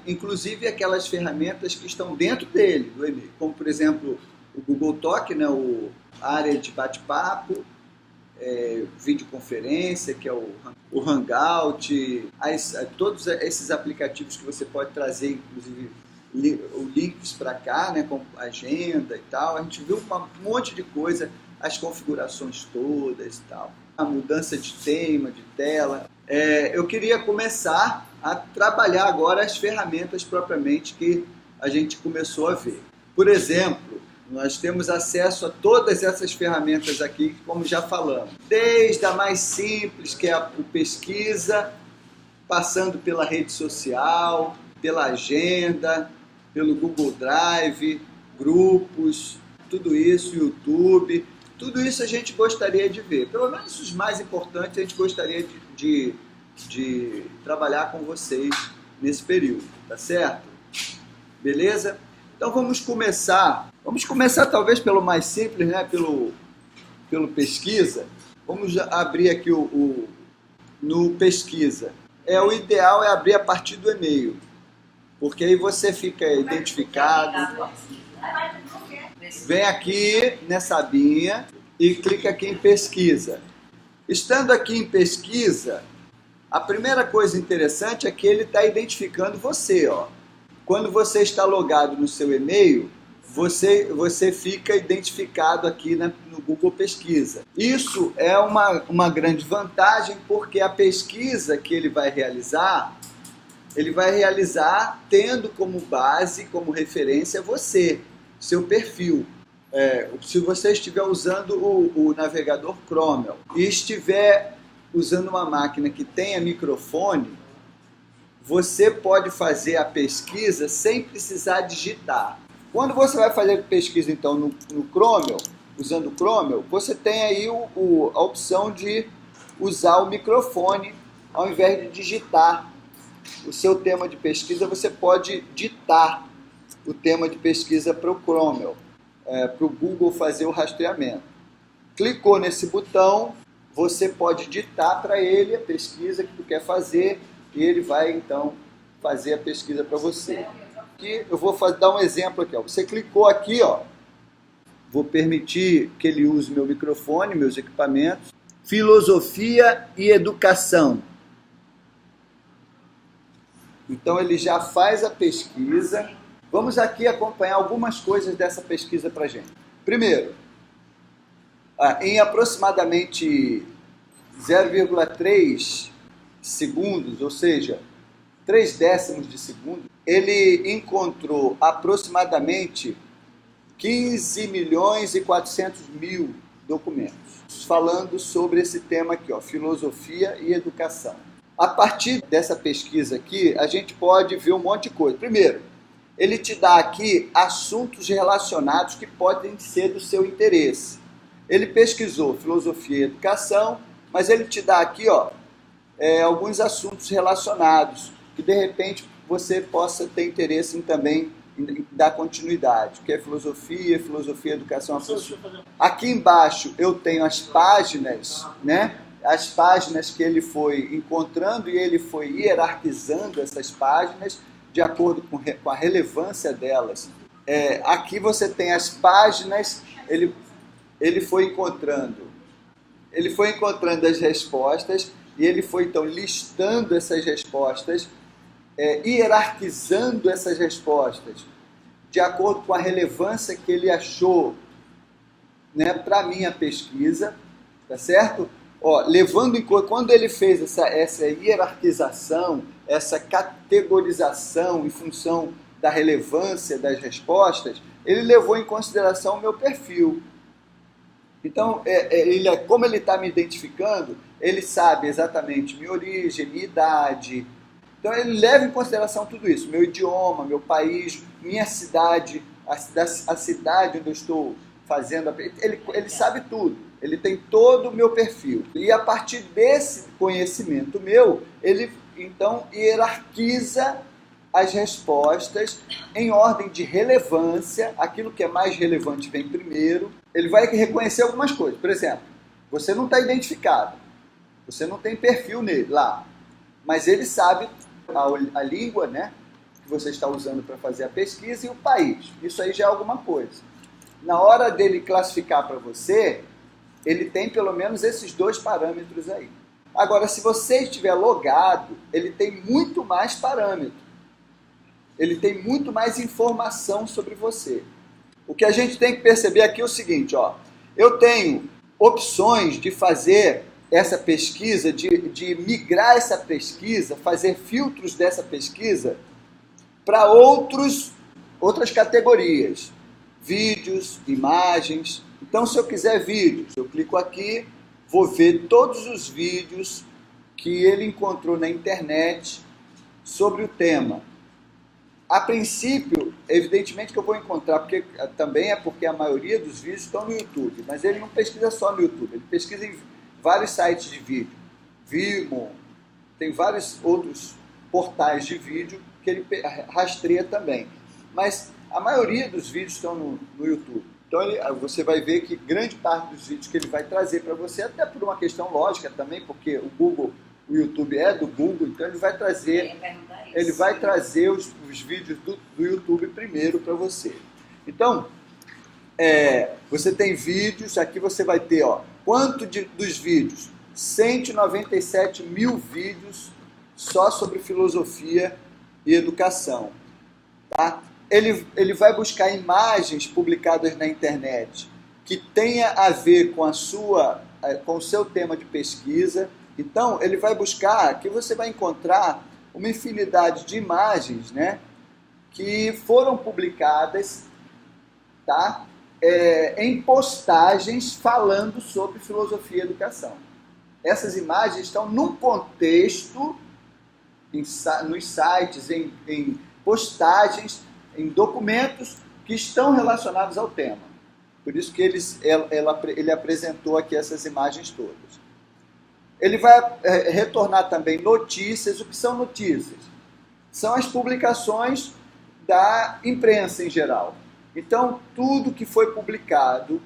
inclusive aquelas ferramentas que estão dentro dele, do e-mail, como por exemplo o Google Talk, né, a área de bate-papo, videoconferência, que é o Hangout, todos esses aplicativos que você pode trazer, inclusive links para cá, né, com agenda e tal. A gente viu um monte de coisa, as configurações todas e tal. A mudança de tema, de tela. Eu queria começar a trabalhar agora as ferramentas propriamente que a gente começou a ver. Por exemplo, nós temos acesso a todas essas ferramentas aqui, como já falamos. Desde a mais simples, que é a pesquisa, passando pela rede social, pela agenda, pelo Google Drive, grupos, tudo isso, YouTube. Tudo isso a gente gostaria de ver. Pelo menos os mais importantes a gente gostaria de trabalhar com vocês nesse período, tá certo? Beleza? Então vamos começar talvez pelo mais simples, né? Pelo pesquisa. Vamos abrir aqui no pesquisa. O ideal é abrir a partir do e-mail, porque aí você fica identificado. Vem aqui nessa abinha e clica aqui em pesquisa. Estando aqui em pesquisa, a primeira coisa interessante é que ele está identificando você, ó. Quando você está logado no seu e-mail, você fica identificado aqui no Google Pesquisa. Isso é uma grande vantagem, porque a pesquisa que ele vai realizar tendo como base, como referência você, seu perfil. Se você estiver usando o navegador Chrome e estiver usando uma máquina que tenha microfone, você pode fazer a pesquisa sem precisar digitar. Quando você vai fazer a pesquisa, então, no Chrome, usando o Chrome, você tem aí a opção de usar o microfone ao invés de digitar o seu tema de pesquisa. Você pode ditar o tema de pesquisa para o Chrome, para o Google fazer o rastreamento. Clicou nesse botão, você pode ditar para ele a pesquisa que tu quer fazer e ele vai, então, fazer a pesquisa para você. Aqui eu vou dar um exemplo aqui. Você clicou aqui, vou permitir que ele use meu microfone, meus equipamentos. Filosofia e educação. Então ele já faz a pesquisa. Vamos aqui acompanhar algumas coisas dessa pesquisa para a gente. Primeiro, em aproximadamente 0,3 segundos, ou seja, 0,3 de segundo, ele encontrou aproximadamente 15 milhões e 400 mil documentos falando sobre esse tema aqui, filosofia e educação. A partir dessa pesquisa aqui, a gente pode ver um monte de coisa. Primeiro, ele te dá aqui assuntos relacionados que podem ser do seu interesse. Ele pesquisou filosofia e educação, mas ele te dá aqui, alguns assuntos relacionados, que de repente você possa ter interesse também em dar continuidade, que é filosofia, educação. Aqui embaixo eu tenho as páginas, né? As páginas que ele foi encontrando e ele foi hierarquizando essas páginas de acordo com a relevância delas. Aqui você tem as páginas, ele foi encontrando as respostas e ele foi então listando essas respostas, hierarquizando essas respostas de acordo com a relevância que ele achou, né, para a minha pesquisa, tá certo? Levando em conta, quando ele fez essa hierarquização, essa categorização em função da relevância das respostas, ele levou em consideração o meu perfil. Então, como ele está me identificando, ele sabe exatamente minha origem, minha idade. Então, ele leva em consideração tudo isso, meu idioma, meu país, minha cidade, a cidade onde eu estou fazendo. Ele sabe tudo, ele tem todo o meu perfil. E a partir desse conhecimento meu, ele então hierarquiza as respostas em ordem de relevância. Aquilo que é mais relevante vem primeiro. Ele vai reconhecer algumas coisas. Por exemplo, você não está identificado, você não tem perfil nele lá, mas ele sabe a língua, né? que você está usando para fazer a pesquisa e o país. Isso aí já é alguma coisa. Na hora dele classificar para você, ele tem pelo menos esses 2 parâmetros aí. Agora, se você estiver logado, ele tem muito mais parâmetros. Ele tem muito mais informação sobre você. O que a gente tem que perceber aqui é o seguinte, ó. Eu tenho opções de fazer essa pesquisa, de migrar essa pesquisa, fazer filtros dessa pesquisa para outras categorias. Vídeos, imagens. Então, se eu quiser vídeos, eu clico aqui, vou ver todos os vídeos que ele encontrou na internet sobre o tema. A princípio, evidentemente que eu vou encontrar, porque a maioria dos vídeos estão no YouTube, mas ele não pesquisa só no YouTube, ele pesquisa em vários sites de vídeo. Vimeo, tem vários outros portais de vídeo que ele rastreia também. Mas a maioria dos vídeos estão no YouTube. Então você vai ver que grande parte dos vídeos que ele vai trazer para você, até por uma questão lógica também, porque o YouTube é do Google, então ele vai trazer os vídeos do YouTube primeiro para você. Então, você tem vídeos, aqui você vai ter, ó, dos vídeos? 197 mil vídeos só sobre filosofia e educação. Tá? Ele vai buscar imagens publicadas na internet que tenha a ver com o seu tema de pesquisa. Então, ele vai buscar, aqui você vai encontrar uma infinidade de imagens, né, que foram publicadas, tá, em postagens falando sobre filosofia e educação. Essas imagens estão num contexto, nos sites, em postagens, em documentos que estão relacionados ao tema. Por isso que ele apresentou aqui essas imagens todas. Ele vai retornar também notícias. O que são notícias? São as publicações da imprensa em geral. Então, tudo que foi publicado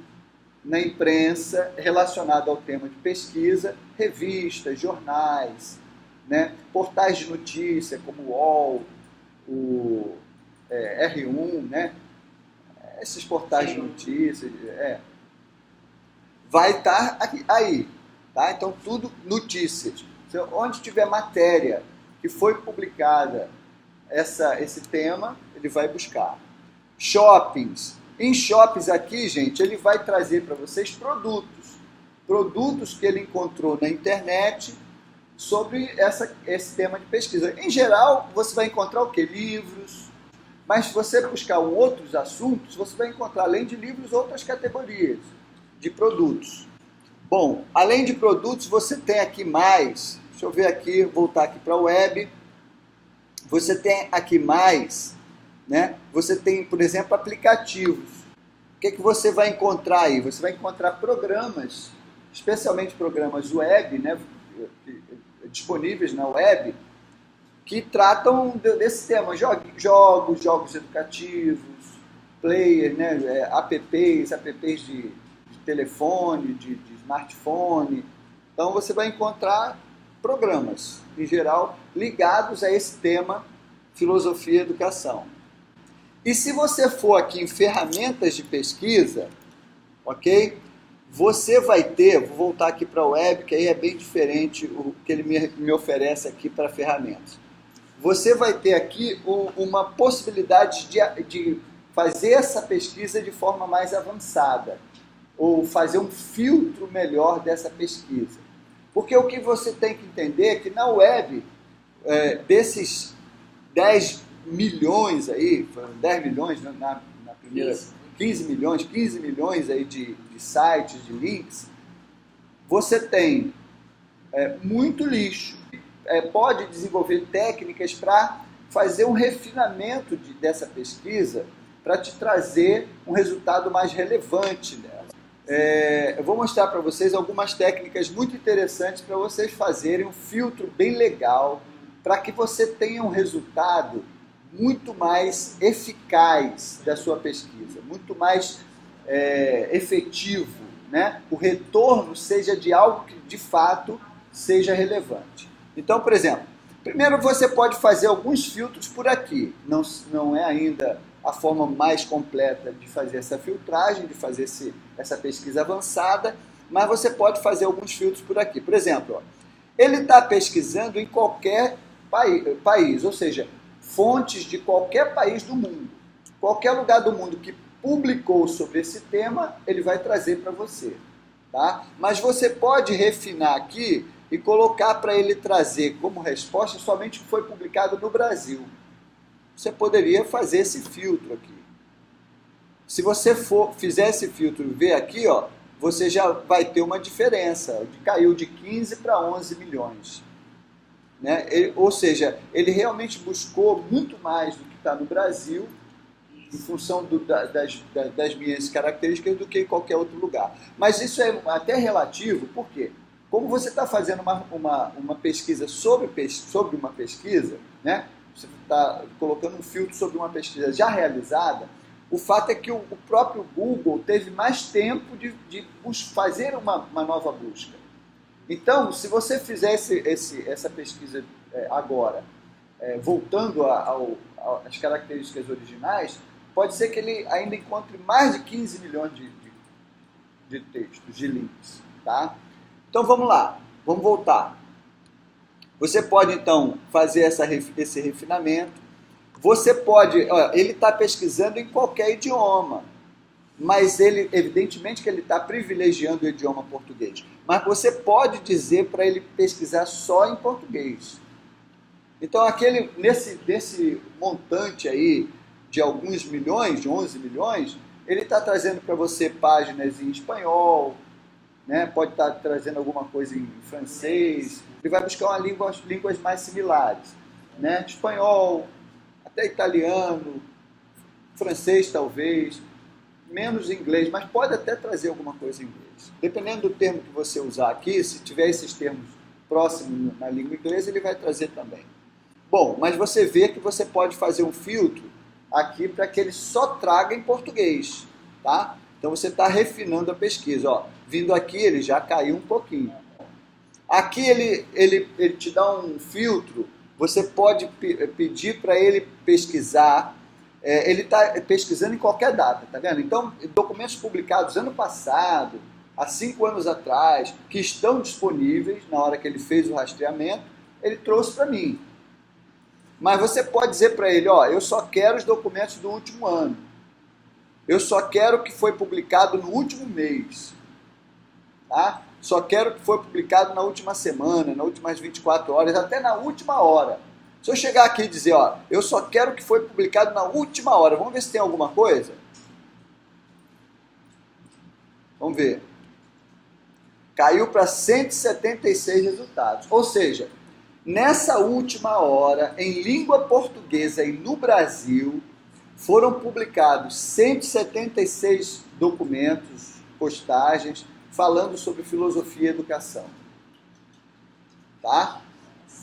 na imprensa relacionado ao tema de pesquisa, revistas, jornais, né, portais de notícia como o UOL, o R1, né, esses portais de notícias, vai estar aí. Tá? Então, tudo notícias. Onde tiver matéria que foi publicada esse tema, ele vai buscar. Shoppings. Em shoppings aqui, gente, ele vai trazer para vocês produtos que ele encontrou na internet sobre esse tema de pesquisa. Em geral, você vai encontrar o quê? Livros. Mas se você buscar outros assuntos, você vai encontrar, além de livros, outras categorias de produtos. Bom, além de produtos, você tem aqui mais, deixa eu ver aqui, voltar aqui para a web, você tem aqui mais, né? Você tem, por exemplo, aplicativos. O que você vai encontrar aí? Você vai encontrar programas, especialmente programas web, né? Disponíveis na web, que tratam desse tema, jogos educativos, players, né? apps de telefone, de smartphone. Então você vai encontrar programas, em geral, ligados a esse tema filosofia e educação. E se você for aqui em ferramentas de pesquisa, ok? Você vai ter, vou voltar aqui para a web, que aí é bem diferente o que ele me oferece aqui para ferramentas. Você vai ter aqui uma possibilidade de fazer essa pesquisa de forma mais avançada, ou fazer um filtro melhor dessa pesquisa. Porque o que você tem que entender é que na web, desses 10 milhões aí, foram 10 milhões na primeira, 15 milhões aí de sites, de links, você tem muito lixo. Pode desenvolver técnicas para fazer um refinamento dessa pesquisa para te trazer um resultado mais relevante dela. Eu vou mostrar para vocês algumas técnicas muito interessantes para vocês fazerem um filtro bem legal para que você tenha um resultado muito mais eficaz da sua pesquisa, muito mais efetivo, né? O retorno seja de algo que de fato seja relevante. Então, por exemplo, Primeiro, você pode fazer alguns filtros por aqui. Não é ainda a forma mais completa de fazer essa filtragem, de fazer essa pesquisa avançada, mas você pode fazer alguns filtros por aqui. Por exemplo, ó, ele está pesquisando em qualquer país, ou seja, fontes de qualquer país do mundo. Qualquer lugar do mundo que publicou sobre esse tema, ele vai trazer para você. Tá? Mas você pode refinar aqui e colocar para ele trazer como resposta somente o que foi publicado no Brasil. Você poderia fazer esse filtro aqui. Se você fizer esse filtro e ver aqui, ó, você já vai ter uma diferença. Caiu de 15 para 11 milhões. Né? Ou seja, ele realmente buscou muito mais do que está no Brasil, em função das minhas características, do que em qualquer outro lugar. Mas isso é até relativo, por quê? Como você está fazendo uma pesquisa sobre uma pesquisa, né? Você está colocando um filtro sobre uma pesquisa já realizada, o fato é que o próprio Google teve mais tempo de fazer uma nova busca. Então, se você fizer essa pesquisa agora, voltando às características originais, pode ser que ele ainda encontre mais de 15 milhões de textos, de links. Tá? Então vamos lá, vamos voltar. Você pode então fazer esse refinamento. Você pode, ele está pesquisando em qualquer idioma, mas evidentemente que ele está privilegiando o idioma português. Mas você pode dizer para ele pesquisar só em português. Então nesse montante aí de alguns milhões, de 11 milhões, ele está trazendo para você páginas em espanhol, né? Pode estar trazendo alguma coisa em francês, ele vai buscar línguas mais similares, né? Espanhol, até italiano, francês talvez, menos inglês, mas pode até trazer alguma coisa em inglês. Dependendo do termo que você usar aqui, se tiver esses termos próximos na língua inglesa, ele vai trazer também. Bom, mas você vê que você pode fazer um filtro aqui para que ele só traga em português, tá? Então você está refinando a pesquisa, ó. Vindo aqui ele já caiu um pouquinho. Aqui ele te dá um filtro, você pode pedir para ele pesquisar, ele está pesquisando em qualquer data, tá vendo? Então, documentos publicados ano passado, há 5 anos atrás, que estão disponíveis na hora que ele fez o rastreamento, ele trouxe para mim. Mas você pode dizer para ele, ó, eu só quero os documentos do último ano. Eu só quero o que foi publicado no último mês. Tá? Só quero o que foi publicado na última semana, nas últimas 24 horas, até na última hora. Se eu chegar aqui e dizer, ó, eu só quero o que foi publicado na última hora, vamos ver se tem alguma coisa? Vamos ver. Caiu para 176 resultados. Ou seja, nessa última hora, em língua portuguesa e no Brasil, foram publicados 176 documentos, postagens, falando sobre filosofia e educação. Tá?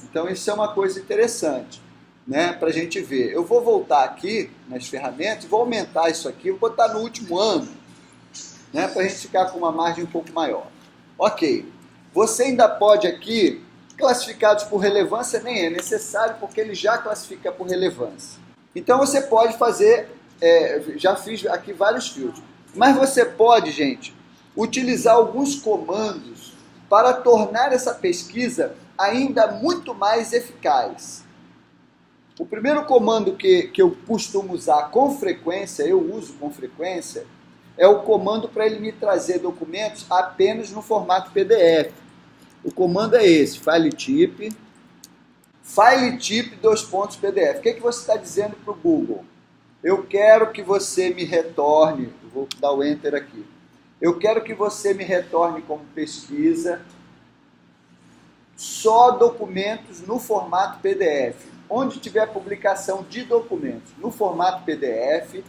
Então isso é uma coisa interessante, né, para a gente ver. Eu vou voltar aqui nas ferramentas, vou aumentar isso aqui, vou botar no último ano, né, para a gente ficar com uma margem um pouco maior. Ok, você ainda pode aqui, classificados por relevância nem é necessário, porque ele já classifica por relevância. Então você pode fazer, já fiz aqui vários filtros, mas você pode, gente, utilizar alguns comandos para tornar essa pesquisa ainda muito mais eficaz. O primeiro comando que eu costumo usar com frequência, eu uso com frequência, é o comando para ele me trazer documentos apenas no formato PDF. O comando é esse, FileType, PDF. O que você está dizendo para o Google? Eu quero que você me retorne, vou dar o Enter aqui, eu quero que você me retorne como pesquisa só documentos no formato PDF. Onde tiver publicação de documentos no formato PDF,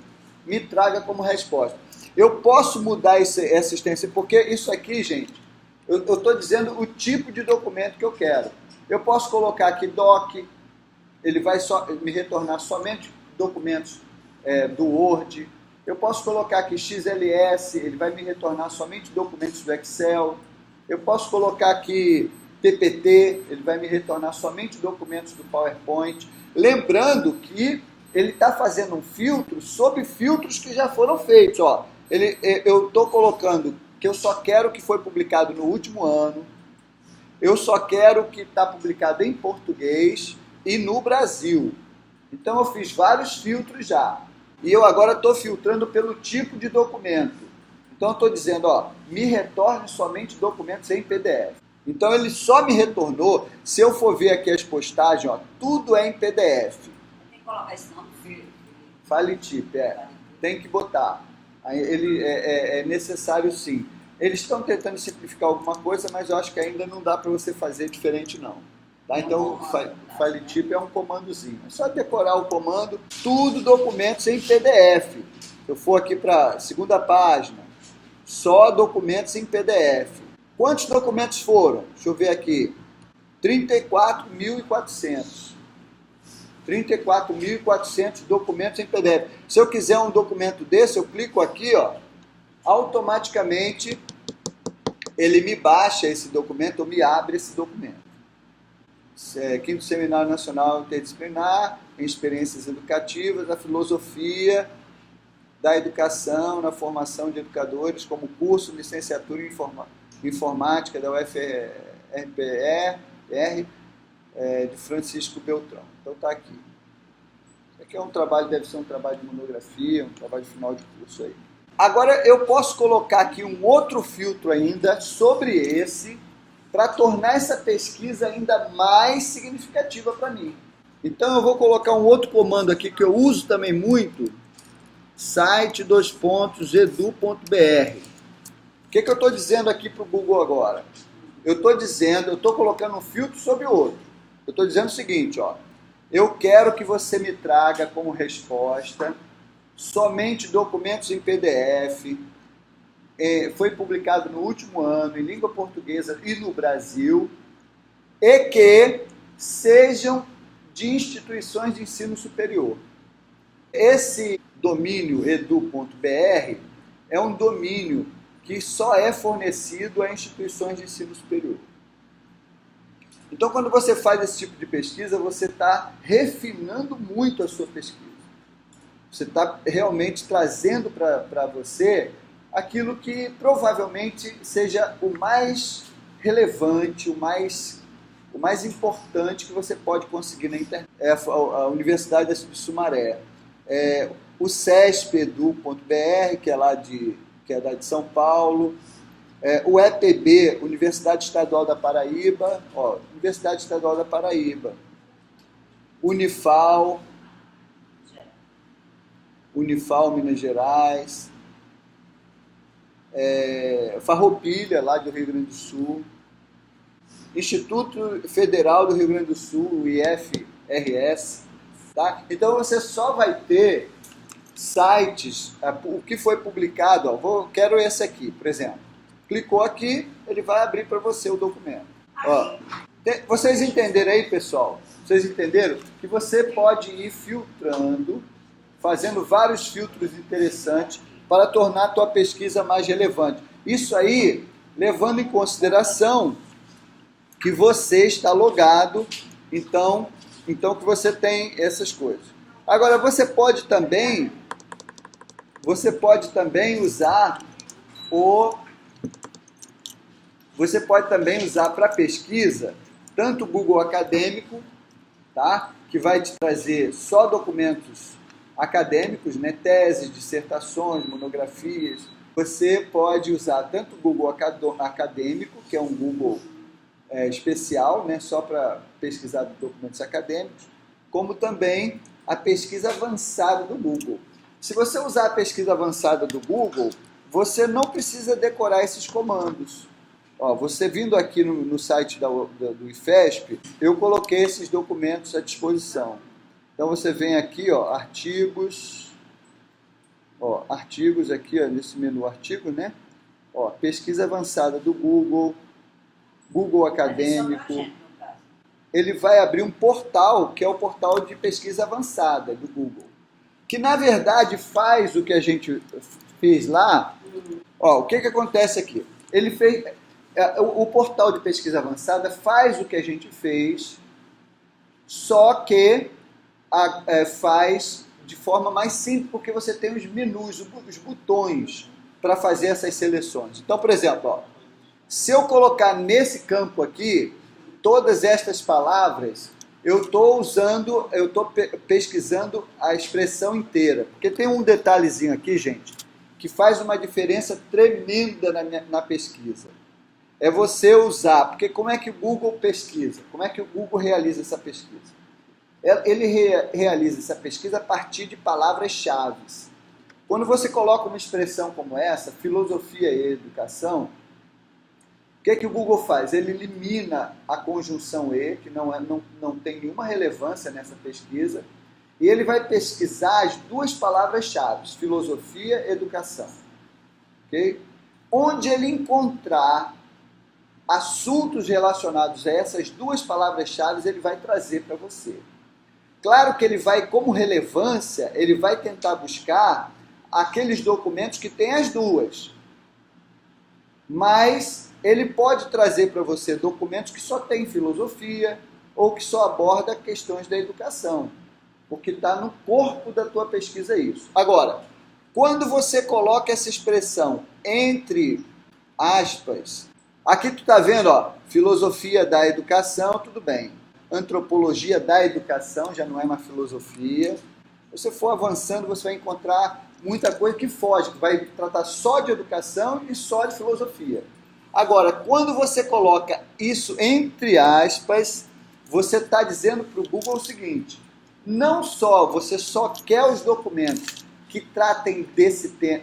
me traga como resposta. Eu posso mudar essa extensão, porque isso aqui, gente, eu estou dizendo o tipo de documento que eu quero. Eu posso colocar aqui doc, ele vai me retornar somente documentos do Word. Eu posso colocar aqui XLS, ele vai me retornar somente documentos do Excel. Eu posso colocar aqui PPT, ele vai me retornar somente documentos do PowerPoint. Lembrando que ele está fazendo um filtro sobre filtros que já foram feitos. Ó, eu estou colocando que eu só quero que foi publicado no último ano, eu só quero que está publicado em português e no Brasil. Então eu fiz vários filtros já. E eu agora estou filtrando pelo tipo de documento. Então eu estou dizendo, ó, me retorne somente documentos em PDF. Então ele só me retornou, se eu for ver aqui as postagens, ó, tudo é em PDF. Tem que colocar esse nome, filho. FileTip, tem que botar. Ele é necessário sim. Eles estão tentando simplificar alguma coisa, mas eu acho que ainda não dá para você fazer diferente não. Tá? Então, FileTip é um comandozinho. É só decorar o comando, tudo documentos em PDF. Se eu for aqui para a segunda página, só documentos em PDF. Quantos documentos foram? Deixa eu ver aqui. 34.400. 34.400 documentos em PDF. Se eu quiser um documento desse, eu clico aqui, ó, automaticamente ele me baixa esse documento ou me abre esse documento. Quinto Seminário Nacional Interdisciplinar em Experiências Educativas, a Filosofia da Educação na Formação de Educadores, como curso de licenciatura em Informática da UFRPR, de Francisco Beltrão. Então está aqui. Isso aqui é um trabalho, deve ser um trabalho de monografia, um trabalho de final de curso aí. Agora eu posso colocar aqui um outro filtro ainda sobre esse, para tornar essa pesquisa ainda mais significativa para mim. Então eu vou colocar um outro comando aqui que eu uso também muito, site:/edu.br. O que eu estou dizendo aqui para o Google agora? Eu estou colocando um filtro sobre o outro. Eu estou dizendo o seguinte, ó, eu quero que você me traga como resposta somente documentos em PDF, foi publicado no último ano em língua portuguesa e no Brasil, e que sejam de instituições de ensino superior. Esse domínio edu.br é um domínio que só é fornecido a instituições de ensino superior. Então, quando você faz esse tipo de pesquisa, você está refinando muito a sua pesquisa. Você está realmente trazendo para você aquilo que provavelmente seja o mais relevante, o mais importante que você pode conseguir na internet. A Universidade de Sumaré, o CESP-edu.br, que é da de São Paulo, o EPB, Universidade Estadual da Paraíba, ó, Universidade Estadual da Paraíba, Unifal, Minas Gerais, Farroupilha, lá do Rio Grande do Sul, Instituto Federal do Rio Grande do Sul, o IFRS, tá? Então você só vai ter sites, o que foi publicado, ó, quero esse aqui, por exemplo. Clicou aqui, ele vai abrir para você o documento. Ó, vocês entenderam aí, pessoal? Vocês entenderam? Que você pode ir filtrando, fazendo vários filtros interessantes para tornar a tua pesquisa mais relevante. Isso aí, levando em consideração que você está logado, então que você tem essas coisas. Agora, você pode também usar para pesquisa tanto o Google Acadêmico, tá? Que vai te trazer só documentos acadêmicos, né? Teses, dissertações, monografias. Você pode usar tanto o Google Acadêmico, que é um Google especial, né? Só para pesquisar documentos acadêmicos, como também a pesquisa avançada do Google. Se você usar a pesquisa avançada do Google, você não precisa decorar esses comandos. Ó, você vindo aqui no site do IFESP, eu coloquei esses documentos à disposição. Então você vem aqui, ó, artigos aqui, ó, nesse menu artigos, né? Ó, pesquisa avançada do Google, Google Acadêmico. Ele vai abrir um portal, que é o portal de pesquisa avançada do Google, que na verdade faz o que a gente fez lá. Ó, o que acontece aqui? Ele fez, O portal de pesquisa avançada faz o que a gente fez, só que faz de forma mais simples, porque você tem os menus, os botões para fazer essas seleções. Então, por exemplo, ó, se eu colocar nesse campo aqui, todas estas palavras, eu estou pesquisando a expressão inteira. Porque tem um detalhezinho aqui, gente, que faz uma diferença tremenda na pesquisa. É você usar, porque como é que o Google pesquisa? Como é que o Google realiza essa pesquisa? Ele realiza essa pesquisa a partir de palavras-chave. Quando você coloca uma expressão como essa, filosofia e educação, o que o Google faz? Ele elimina a conjunção e, que não tem nenhuma relevância nessa pesquisa, e ele vai pesquisar as duas palavras-chave, filosofia e educação. Okay? Onde ele encontrar assuntos relacionados a essas duas palavras-chave, ele vai trazer para você. Claro que ele vai, como relevância, ele vai tentar buscar aqueles documentos que têm as duas. Mas ele pode trazer para você documentos que só têm filosofia ou que só aborda questões da educação. Porque está no corpo da tua pesquisa isso. Agora, quando você coloca essa expressão entre aspas, aqui tu está vendo, ó, filosofia da educação, tudo bem. Antropologia da educação, já não é uma filosofia. Se você for avançando, você vai encontrar muita coisa que foge, que vai tratar só de educação e só de filosofia. Agora, quando você coloca isso entre aspas, você está dizendo para o Google o seguinte, não só você só quer os documentos que tratem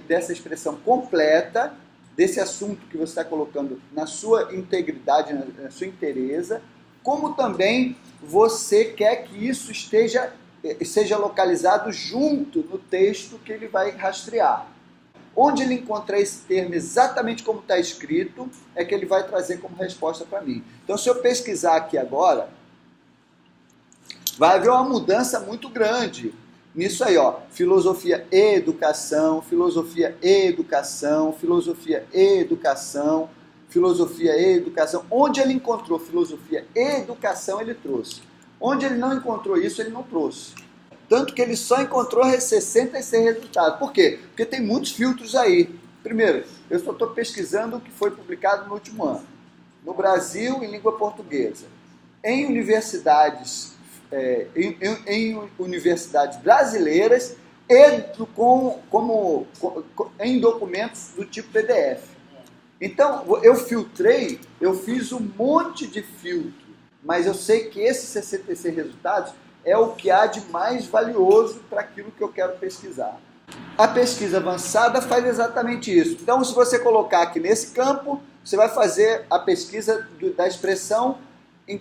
dessa expressão completa, desse assunto que você está colocando na sua integridade, na sua inteireza, como também você quer que isso seja localizado junto no texto que ele vai rastrear. Onde ele encontrar esse termo exatamente como está escrito, é que ele vai trazer como resposta para mim. Então, se eu pesquisar aqui agora, vai haver uma mudança muito grande nisso aí, ó. Filosofia e educação, filosofia e educação, filosofia e educação, filosofia e educação. Onde ele encontrou filosofia e educação, ele trouxe. Onde ele não encontrou isso, ele não trouxe. Tanto que ele só encontrou 66 resultados. Por quê? Porque tem muitos filtros aí. Primeiro, eu só estou pesquisando o que foi publicado no último ano. No Brasil, em língua portuguesa. Em universidades, em universidades brasileiras e em documentos do tipo PDF. Então, eu filtrei, eu fiz um monte de filtro, mas eu sei que esses 66 resultados é o que há de mais valioso para aquilo que eu quero pesquisar. A pesquisa avançada faz exatamente isso. Então, se você colocar aqui nesse campo, você vai fazer a pesquisa da expressão,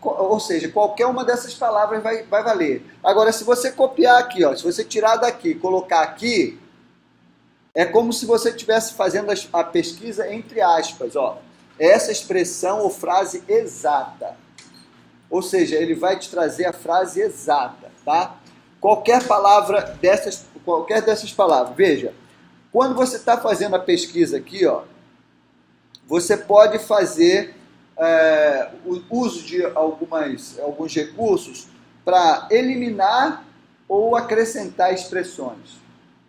ou seja, qualquer uma dessas palavras vai valer. Agora, se você copiar aqui, ó, se você tirar daqui e colocar aqui, é como se você estivesse fazendo a pesquisa entre aspas, ó. Essa expressão ou frase exata. Ou seja, ele vai te trazer a frase exata, tá? Qualquer dessas palavras. Veja, quando você está fazendo a pesquisa aqui, ó, você pode fazer o uso de alguns recursos para eliminar ou acrescentar expressões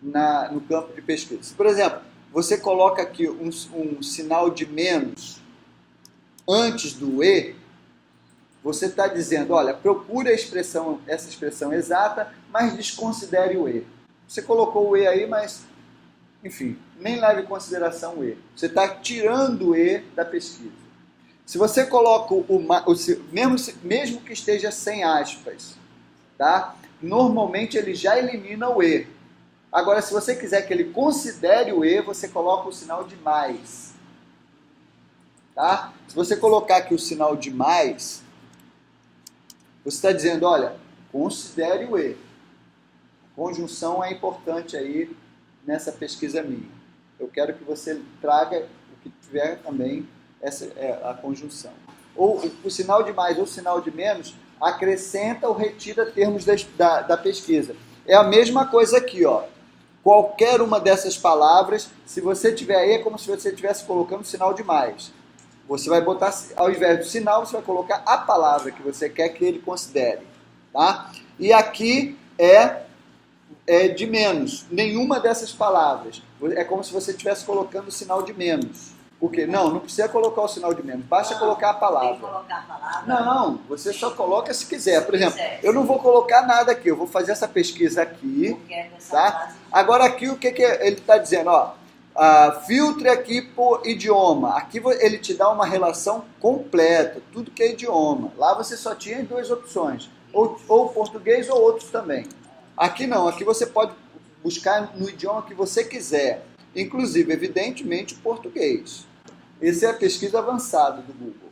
no campo de pesquisa. Por exemplo, você coloca aqui um sinal de menos antes do E, você está dizendo, olha, procure essa expressão exata, mas desconsidere o E. Você colocou o E aí, mas, enfim, nem leve em consideração o E. Você está tirando o E da pesquisa. Se você coloca mesmo que esteja sem aspas, tá? Normalmente ele já elimina o E. Agora, se você quiser que ele considere o E, você coloca o sinal de mais. Tá? Se você colocar aqui o sinal de mais, você está dizendo, olha, considere o E. A conjunção é importante aí nessa pesquisa minha. Eu quero que você traga o que tiver também a conjunção. Ou o sinal de mais ou o sinal de menos acrescenta ou retira termos da pesquisa. É a mesma coisa aqui, ó. Qualquer uma dessas palavras, se você tiver aí, é como se você estivesse colocando o sinal de mais. Você vai botar, ao invés do sinal, você vai colocar a palavra que você quer que ele considere. Tá? E aqui é de menos. Nenhuma dessas palavras. É como se você estivesse colocando o sinal de menos. Por quê? Não precisa colocar o sinal de menos. Basta colocar a palavra. Tem que colocar a palavra. Não, você só coloca se quiser. Por exemplo, eu não vou colocar nada aqui. Eu vou fazer essa pesquisa aqui. Tá? Agora aqui o que ele está dizendo? Filtre aqui por idioma. Aqui ele te dá uma relação completa. Tudo que é idioma. Lá você só tinha duas opções. Ou português ou outros também. Aqui não. Aqui você pode buscar no idioma que você quiser. Inclusive, evidentemente, o português. Essa é a pesquisa avançada do Google.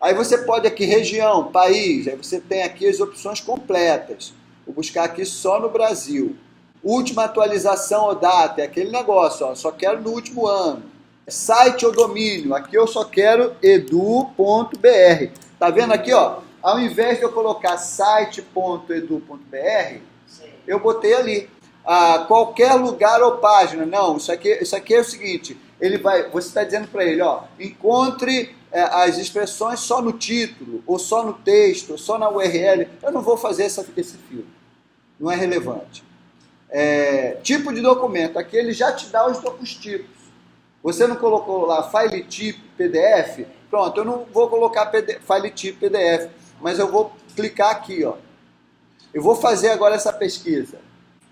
Aí você pode aqui, região, país, aí você tem aqui as opções completas. Vou buscar aqui só no Brasil. Última atualização ou data, é aquele negócio, só quero no último ano. Site ou domínio, aqui eu só quero edu.br. Tá vendo aqui, ao invés de eu colocar site.edu.br, eu botei ali. Qualquer lugar ou página. Não, isso aqui é o seguinte, você está dizendo para ele, encontre as expressões só no título, ou só no texto, ou só na URL. Eu não vou fazer esse filtro, não é relevante. Tipo de documento, aqui ele já te dá os tipos. Você não colocou lá file type PDF, pronto, eu não vou colocar file type PDF, mas eu vou clicar aqui, eu vou fazer agora essa pesquisa.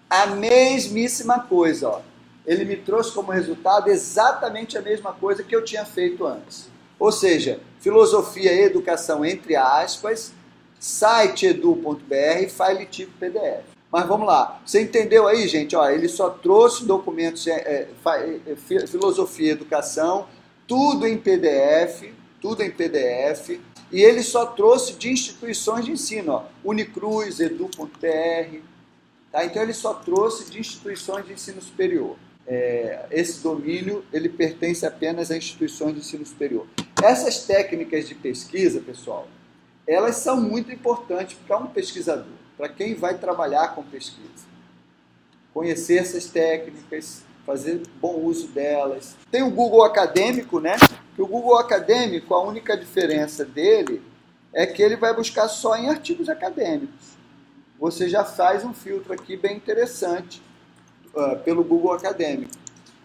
A mesmíssima coisa, ele me trouxe como resultado exatamente a mesma coisa que eu tinha feito antes. Ou seja, filosofia e educação, entre aspas, site edu.br, file tipo PDF. Mas vamos lá, você entendeu aí, gente? Ele só trouxe documentos, filosofia e educação, tudo em PDF, e ele só trouxe de instituições de ensino, Unicruz, edu.br. Tá? Então ele só trouxe de instituições de ensino superior. Esse domínio ele pertence apenas a instituições de ensino superior. Essas técnicas de pesquisa, pessoal, elas são muito importantes para um pesquisador, para quem vai trabalhar com pesquisa. Conhecer essas técnicas, fazer bom uso delas. Tem o Google Acadêmico, né? Que o Google Acadêmico, a única diferença dele é que ele vai buscar só em artigos acadêmicos. Você já faz um filtro aqui bem interessante pelo Google Acadêmico.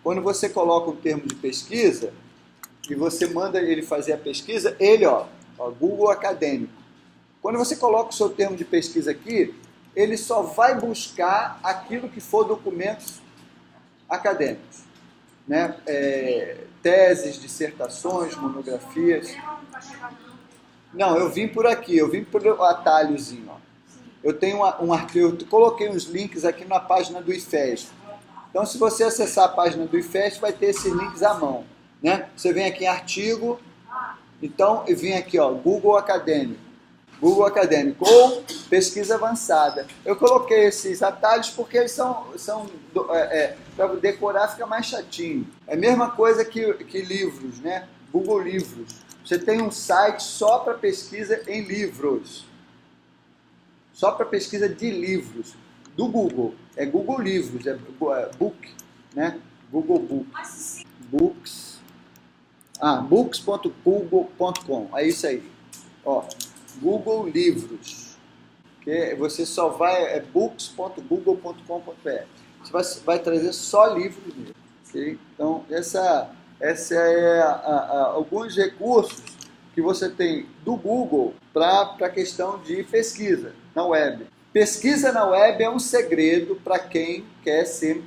Quando você coloca um termo de pesquisa e você manda ele fazer a pesquisa, Google Acadêmico. Quando você coloca o seu termo de pesquisa aqui, ele só vai buscar aquilo que for documentos acadêmicos, né? Teses, dissertações, monografias. Não, eu vim por aqui, eu vim por atalhozinho, Eu tenho um arquivo, eu coloquei uns links aqui na página do IFESP. Então, se você acessar a página do IFESP, vai ter esses links à mão, né? Você vem aqui em artigo, então eu vim aqui, Google Acadêmico ou pesquisa avançada. Eu coloquei esses atalhos porque eles são para decorar fica mais chatinho. É a mesma coisa que livros, né? Google Livros. Você tem um site só para pesquisa em livros. Só para pesquisa de livros, do Google. É Google Livros, é Book, né? Google Book. Books. Books.google.com. É isso aí. Google Livros. Que você só vai, books.google.com.br. Você vai trazer só livros mesmo. Okay? Então, essa é alguns recursos que você tem do Google para a questão de pesquisa na web. Pesquisa na web é um segredo para quem quer ser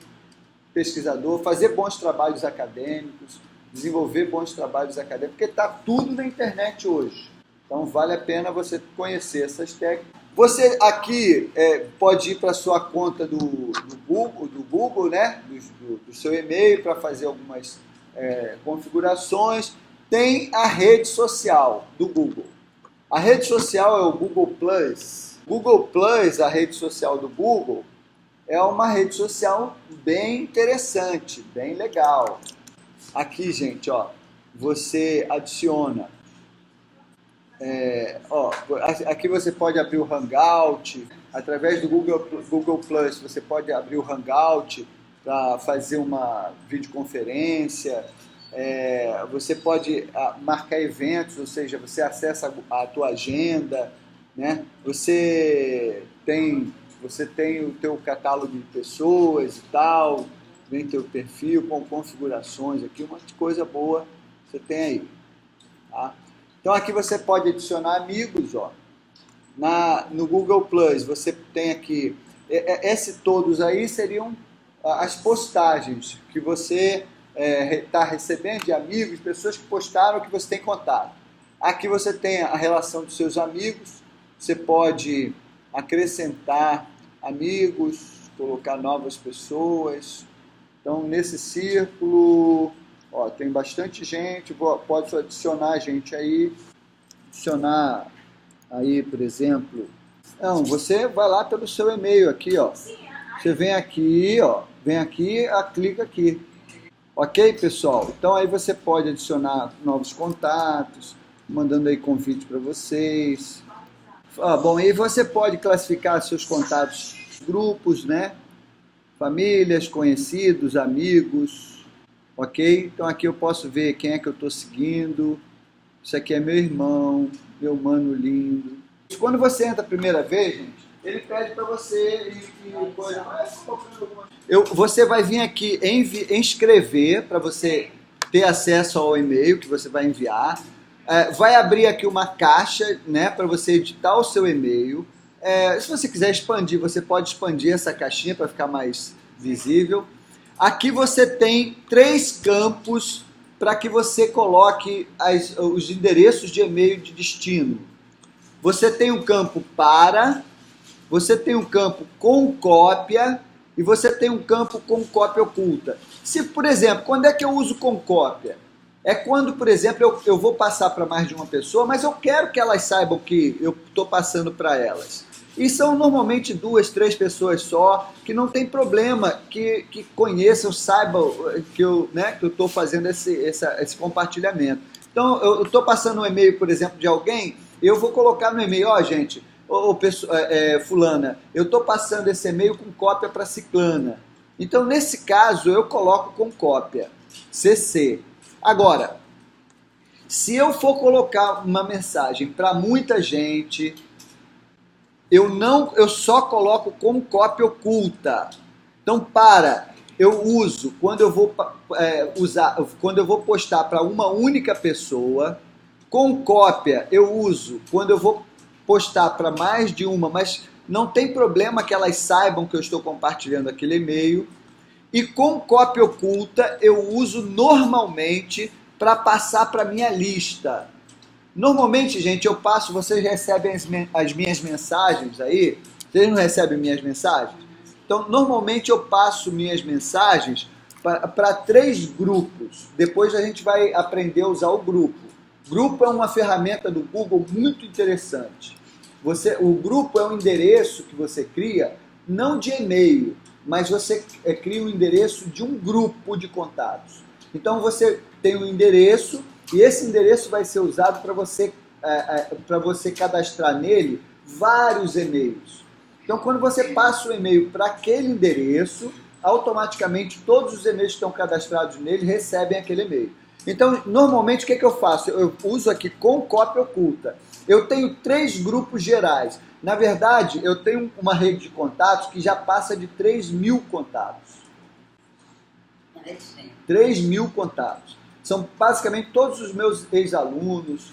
pesquisador, fazer bons trabalhos acadêmicos, desenvolver bons trabalhos acadêmicos, porque está tudo na internet hoje. Então vale a pena você conhecer essas técnicas. Você aqui pode ir para a sua conta do Google, né? do seu e-mail para fazer algumas configurações. Tem a rede social do Google. A rede social é o Google Plus. Google Plus, a rede social do Google, é uma rede social bem interessante, bem legal. Aqui, gente, você adiciona. Aqui você pode abrir o Hangout. Através do Google Plus, você pode abrir o Hangout para fazer uma videoconferência. Você pode marcar eventos, ou seja, você acessa a tua agenda, né? Você tem o teu catálogo de pessoas e tal, vem teu perfil com configurações aqui, um monte de coisa boa você tem aí. Tá? Então aqui você pode adicionar amigos, ó. No Google Plus você tem aqui, todos aí seriam as postagens que você está recebendo de amigos, pessoas que postaram que você tem contato. Aqui você tem a relação dos seus amigos, você pode acrescentar amigos, colocar novas pessoas. Então nesse círculo, ó, tem bastante gente, pode adicionar gente aí, adicionar aí, por exemplo. Não, você vai lá pelo seu e-mail aqui, ó. Você vem aqui, ó, clica aqui. Ok, pessoal? Então aí você pode adicionar novos contatos, mandando aí convite para vocês. Bom, aí você pode classificar seus contatos em grupos, né? Famílias, conhecidos, amigos, ok? Então aqui eu posso ver quem é que eu estou seguindo. Isso aqui é meu irmão, meu mano lindo. Quando você entra a primeira vez, gente, ele pede para você você vai vir aqui inscrever para você ter acesso ao e-mail que você vai enviar. Vai abrir aqui uma caixa, né, para você editar o seu e-mail. Se você quiser expandir, você pode expandir essa caixinha para ficar mais visível. Aqui você tem 3 campos para que você coloque os endereços de e-mail de destino. Você tem um campo para, você tem um campo com cópia e você tem um campo com cópia oculta. Se, por exemplo, quando é que eu uso com cópia? É quando, por exemplo, eu vou passar para mais de uma pessoa, mas eu quero que elas saibam que eu estou passando para elas. E são normalmente 2, 3 pessoas só, que não tem problema, que conheçam, saibam que eu estou fazendo esse compartilhamento. Então, eu estou passando um e-mail, por exemplo, de alguém, eu vou colocar no e-mail, ó, gente, fulana, eu estou passando esse e-mail com cópia para ciclana. Então, nesse caso, eu coloco com cópia, CC. Agora, se eu for colocar uma mensagem para muita gente, eu só coloco com cópia oculta. Então, eu uso quando eu vou quando eu vou postar para uma única pessoa. Com cópia eu uso quando eu vou postar para mais de uma, mas não tem problema que elas saibam que eu estou compartilhando aquele e-mail. E com cópia oculta eu uso normalmente para passar para minha lista. Normalmente, gente, eu passo, vocês recebem as minhas mensagens aí? Vocês não recebem minhas mensagens? Então, normalmente eu passo minhas mensagens para 3 grupos. Depois a gente vai aprender a usar o grupo. Grupo é uma ferramenta do Google muito interessante. O grupo é um endereço que você cria, não de e-mail, mas você cria um endereço de um grupo de contatos. Então você tem um endereço e esse endereço vai ser usado para você cadastrar nele vários e-mails. Então quando você passa o e-mail para aquele endereço, automaticamente todos os e-mails que estão cadastrados nele recebem aquele e-mail. Então, normalmente, o que eu faço? Eu uso aqui com cópia oculta. Eu tenho 3 grupos gerais. Na verdade, eu tenho uma rede de contatos que já passa de 3.000 contatos. 3.000 contatos. São basicamente todos os meus ex-alunos,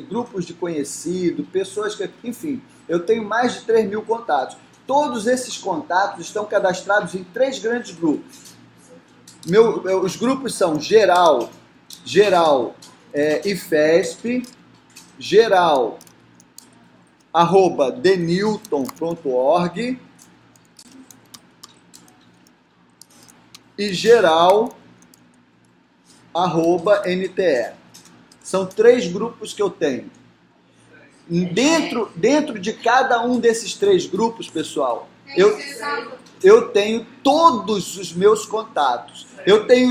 grupos de conhecidos, pessoas que... Enfim, eu tenho mais de 3.000 contatos. Todos esses contatos estão cadastrados em 3 grandes grupos. Os grupos são geral IFESP, geral @denilton.org e geral @NTE. São 3 grupos que eu tenho. Dentro de cada um desses 3 grupos, pessoal, eu tenho todos os meus contatos. Eu tenho,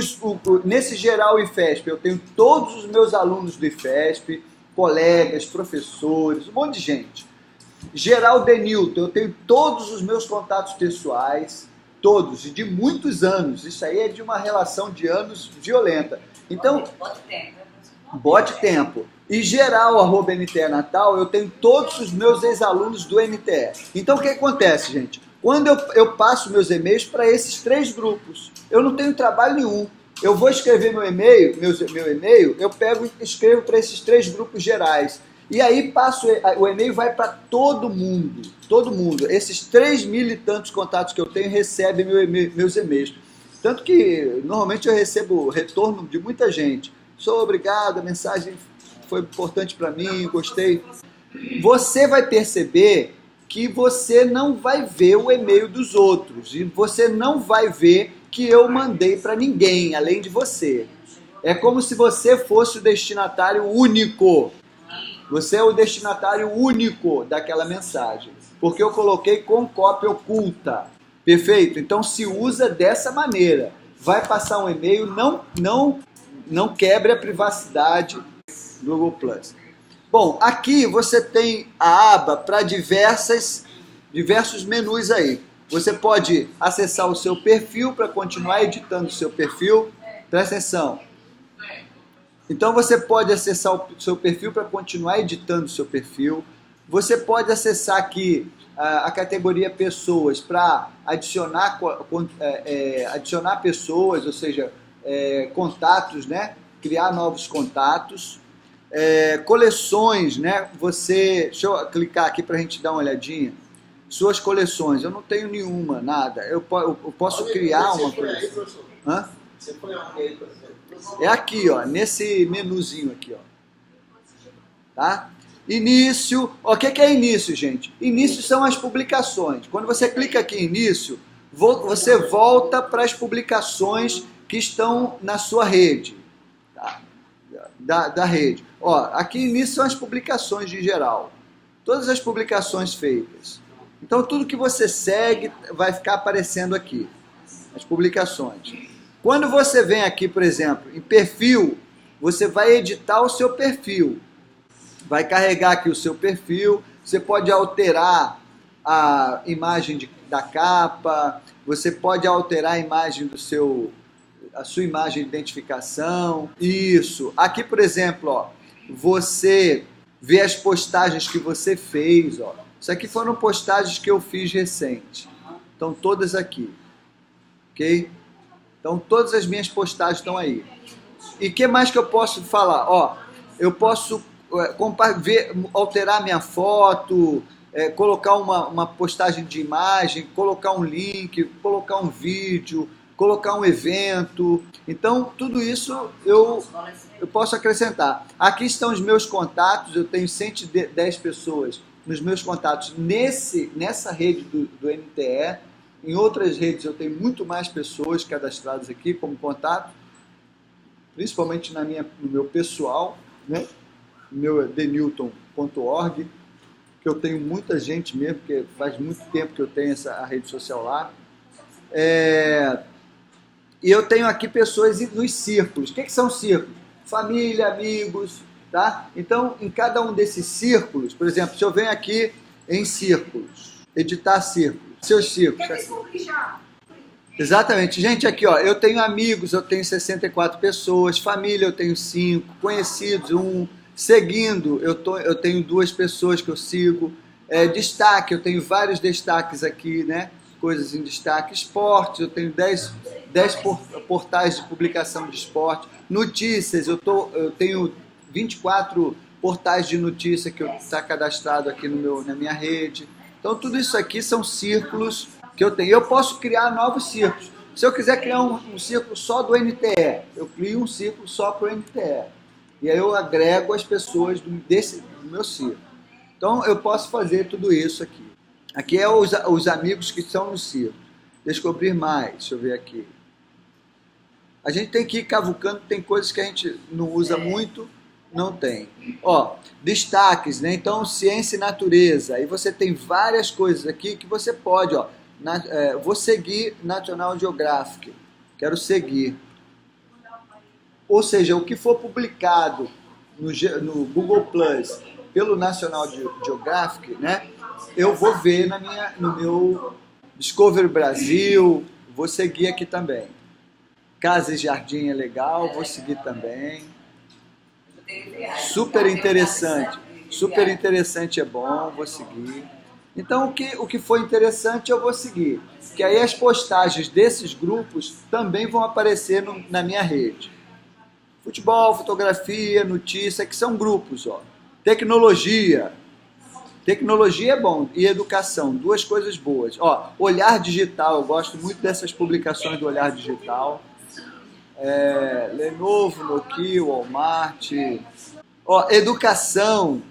nesse geral IFESP, eu tenho todos os meus alunos do IFESP, colegas, professores, um monte de gente. Geral Denilton, eu tenho todos os meus contatos pessoais. todos, e de muitos anos. Isso aí é de uma relação de anos violenta. Então, bote tempo. E geral, @NTE Natal, eu tenho todos os meus ex-alunos do NTE. Então, o que acontece, gente? Quando eu passo meus e-mails para esses 3 grupos, eu não tenho trabalho nenhum. Eu vou escrever meu e-mail, eu pego e escrevo para esses 3 grupos gerais. E aí o e-mail vai para todo mundo. Todo mundo. Esses 3.000 e tantos contatos que eu tenho recebem meus e-mails. Tanto que normalmente eu recebo retorno de muita gente. Sou obrigado, a mensagem foi importante para mim, gostei. Você vai perceber que você não vai ver o e-mail dos outros. E você não vai ver que eu mandei para ninguém, além de você. É como se você fosse o destinatário único. Você é o destinatário único daquela mensagem. Porque eu coloquei com cópia oculta. Perfeito? Então se usa dessa maneira. Vai passar um e-mail, não quebre a privacidade do Google Plus. Bom, aqui você tem a aba para diversos menus aí. Você pode acessar o seu perfil para continuar editando o seu perfil. Presta atenção. Então você pode acessar o seu perfil para continuar editando o seu perfil. Você pode acessar aqui a categoria pessoas para adicionar pessoas, ou seja, contatos, né? Criar novos contatos. Coleções, né? Deixa eu clicar aqui para a gente dar uma olhadinha. Suas coleções, eu não tenho nenhuma, nada. Eu posso criar uma coleção. Hã? Você põe alguém aí, por exemplo. É aqui, ó, nesse menuzinho aqui, ó. Tá? Início. O que é início, gente? Início são as publicações. Quando você clica aqui em início, você volta para as publicações que estão na sua rede. Tá? Da rede. Ó, aqui início são as publicações de geral. Todas as publicações feitas. Então, tudo que você segue vai ficar aparecendo aqui. As publicações. Quando você vem aqui, por exemplo, em perfil, você vai editar o seu perfil. Vai carregar aqui o seu perfil. Você pode alterar a imagem da capa. Você pode alterar a imagem a sua imagem de identificação. Isso. Aqui, por exemplo, ó, você vê as postagens que você fez, ó. Isso aqui foram postagens que eu fiz recente. Estão todas aqui. Ok? Então, todas as minhas postagens estão aí. E o que mais que eu posso falar? Ó, eu posso alterar minha foto, colocar uma postagem de imagem, colocar um link, colocar um vídeo, colocar um evento. Então, tudo isso eu posso acrescentar. Aqui estão os meus contatos. Eu tenho 110 pessoas nos meus contatos nessa rede do NTE. Em outras redes eu tenho muito mais pessoas cadastradas aqui como contato, principalmente no meu pessoal, né? No meu denilton.org, que eu tenho muita gente mesmo, porque faz muito tempo que eu tenho a rede social lá. E eu tenho aqui pessoas nos círculos. O que são círculos? Família, amigos, tá? Então, em cada um desses círculos, por exemplo, se eu venho aqui em círculos, editar círculos, seus círculos. Exatamente. Gente, aqui, ó, eu tenho amigos, eu tenho 64 pessoas, família eu tenho 5, conhecidos 1, seguindo eu tenho 2 pessoas que eu sigo, destaque, eu tenho vários destaques aqui, né? Coisas em destaque, esportes, eu tenho 10 portais de publicação de esporte, notícias, eu tenho 24 portais de notícia que está cadastrado aqui na minha rede. Então, tudo isso aqui são círculos que eu tenho. Eu posso criar novos círculos. Se eu quiser criar um círculo só do NTE, eu crio um círculo só para o NTE. E aí eu agrego as pessoas do meu círculo. Então, eu posso fazer tudo isso aqui. Aqui é os amigos que estão no círculo. Descobrir mais. Deixa eu ver aqui. A gente tem que ir cavucando. Tem coisas que a gente não usa muito. Não tem. Ó, destaques, né? Então, ciência e natureza. Aí você tem várias coisas aqui que você pode, ó. Vou seguir National Geographic. Quero seguir. Ou seja, o que for publicado no Google Plus pelo National Geographic, né? Eu vou ver no Discovery Brasil, vou seguir aqui também. Casa e Jardim é legal, vou seguir também. Super interessante. Super interessante é bom, vou seguir. Então, o que foi interessante eu vou seguir. Que aí as postagens desses grupos também vão aparecer na minha rede. Futebol, fotografia, notícia, que são grupos, ó. Tecnologia. Tecnologia é bom. E educação, duas coisas boas. Ó, Olhar Digital, eu gosto muito dessas publicações do Olhar Digital. Lenovo, Nokia, Walmart. Ó, educação.